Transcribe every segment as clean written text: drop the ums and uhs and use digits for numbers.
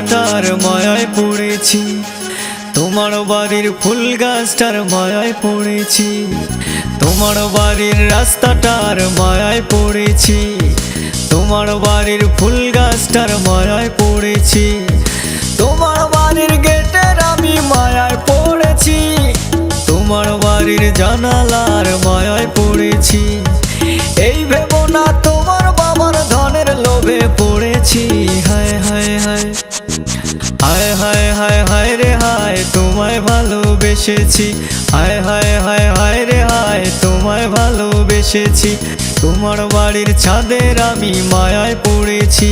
রাস্তাটার মায়ায় পড়েছি, তোমার বাড়ির ফুল গাছটার মায়ায় পড়েছি, তোমার বাড়ির রাস্তাটার মায়ায় পড়েছি, তোমার বাড়ির ফুল গাছটার মায়ায় পড়েছি, তোমার বাড়ির গেটের আমি মায়ায় পড়েছি, তোমার বাড়ির জানালার মায়ায় পড়েছি। এই ভেবো না তোমার বাবার ধনের লোভে পড়েছি। হায় হায় হায় হায় হায় হায় হায় রে হায়, তোমায় ভালোবেসেছি। হায় হায় হায় হায় রে হায়, তোমায় ভালোবেসেছি। তোমার বাড়ির ছাদের আমি মায়ায় পড়েছি,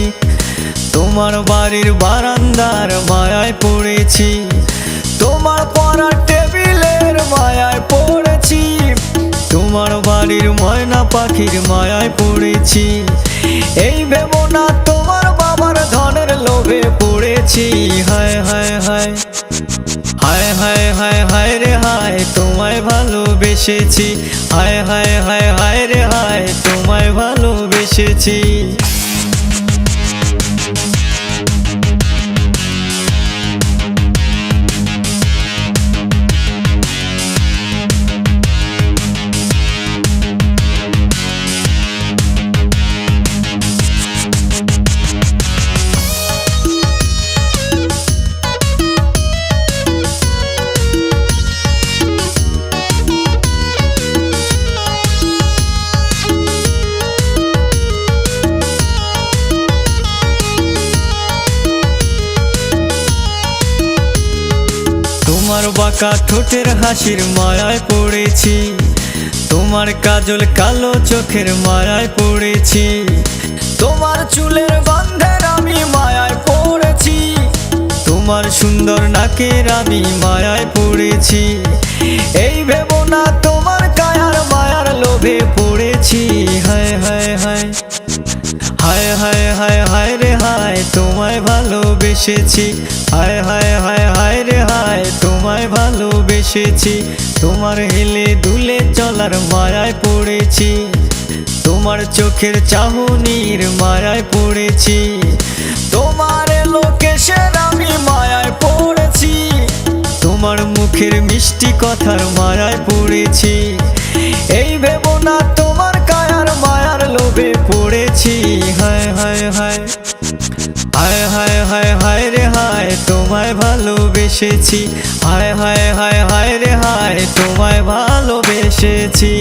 তোমার বাড়ির বারান্দার মায়ায় পড়েছি, তোমার পড়ার টেবিলের মায়ায় পড়েছি, তোমার বাড়ির ময়না পাখির মায়ায় পড়েছি। এই ভেবো না তোমার বাবার ধনের লোভে পড়েছি। হায় হায় হায় হায় হায় হায় হায় রে হায়, তোমায় ভালোবেসেছি। হায় হায় হায় হায় রে হায়, তোমায় ভালোবেসেছি। তোমার বাঁকা ঠোঁটের হাসির মায়ায় পড়েছি, তোমার কাজল কালো চোখের মায়ায় পড়েছি, তোমার চুলের গন্ধের আমি মায়ায় পড়েছি, তোমার সুন্দর নাকের আমি মায়ায় পড়েছি। এই ভেবো না তোমার কায়ার মায়ার লোভে পড়েছি। হায় হায় হায় হায় হায় হায় হায় রে হায়, তোমায় ভালোবেসেছি। হায় হায় হায় হায় রে হায়, তোমায় ভালোবেসেছি। তোমার হেলে দুলে চলার মায়ায় পড়েছি, তোমার চোখের চাহনির মায়ায় পড়েছি, তোমার লোকেশের আমি মায়ায় পড়েছি, তোমার মুখের মিষ্টি কথার মায়ায় পড়েছি। এই ভেবো না তোমার কায়ার মায়ার লোভে পড়েছি। হায় হায় হায় হায় হায় হায় হায় রে হায়, তোমায় ভালোবেসেছি। হায় হায় হায় হায় রে হায়, তোমায় ভালোবেসেছি।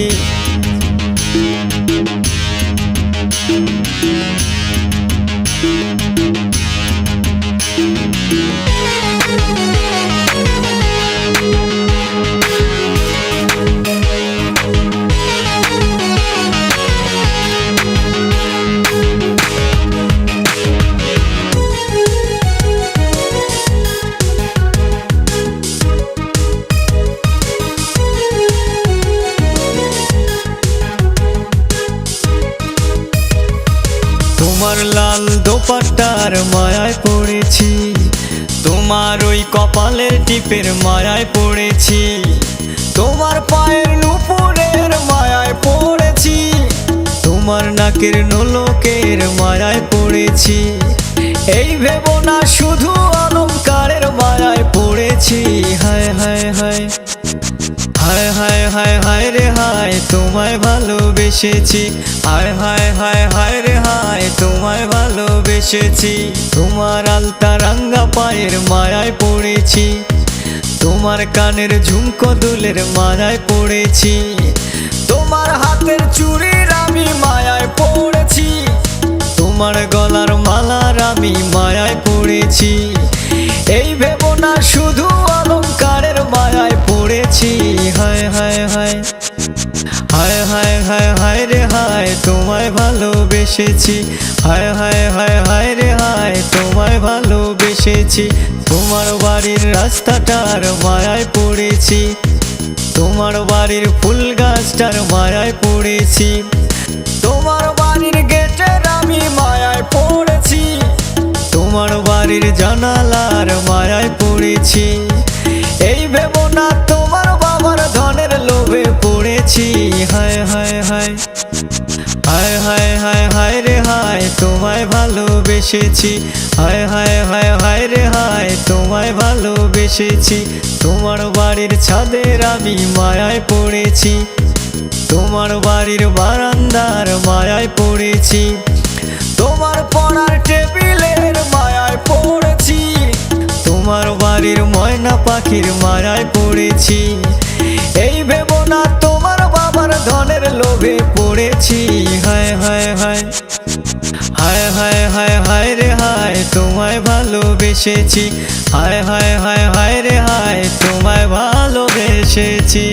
তোমার লাল দোপাট্টার মায়ায় পড়েছি, তোমার ওই কপালের টিপের মায়ায় পড়েছি, তোমার পায়ের নুপুরের মায়ায় পড়েছি, তোমার নাকের নোলকের মায়ায় পড়েছি। এই ভেবো না শুধু অলংকারের মায়ায় পড়েছি। হায় হায় হায় হায় হায় হায় হায় রে হায়, তোমায় ভালোবেসেছি। হায় হায় হায় হায় রে হায়, তোমায় ভালোবেসেছি। তোমার আলতা রাঙ্গা পায়ের মায়ায় পড়েছি, তোমার কানের ঝুমকো দুলের মায়ায় পড়েছি, তোমার হাতের চুড়ির আমি মায়ায় পড়েছি, তোমার গলার মালার আমি মায়ায় পড়েছি। এই ভেবো না শুধু অলংকারের মায়ায় পড়েছি। হায় হায় হায় হায় হায় হায় হায় রে হায়, তোমায় ভালোবেসেছি। হায় হায় হায় হায় রে হায়, তোমায় ভালোবেসেছি। তোমার বাড়ির রাস্তাটার মায়ায় পড়েছি, তোমার বাড়ির ফুল গাছটার মায়ায় পড়েছি, তোমার বাড়ির গেটের আমি মায়ায় পড়েছি, তোমার বাড়ির জানালার মায়ায় পড়েছি। এই ভেবো না তোমার বাবার ধনের লোভে পড়েছি। হায় হায় হায় হায় হায় হায় হায় রে হায়, তোমায় ভালোবেসেছি, হায় হায় হায় হায় রে হায় তোমায় ভালোবেসেছি। তোমার বাড়ির ছাদের আমি মায়ায় পড়েছি, তোমার বাড়ির বারান্দার মায়ায় পড়েছি, তোমার পড়ার টেবিলের মায়ায় পড়েছি, তোমার বাড়ির ময়না পাখির মায়ায় পড়েছি। এই ভেবো না তোমার বাবার ধনের লোভে পড়েছি, হায় হায় হায় হায় হায় হায় হায় রে হায় তোমায় ভালোবেসেছি, হায় হায় হায় হায় রে হায় তোমায় ভালোবেসেছি।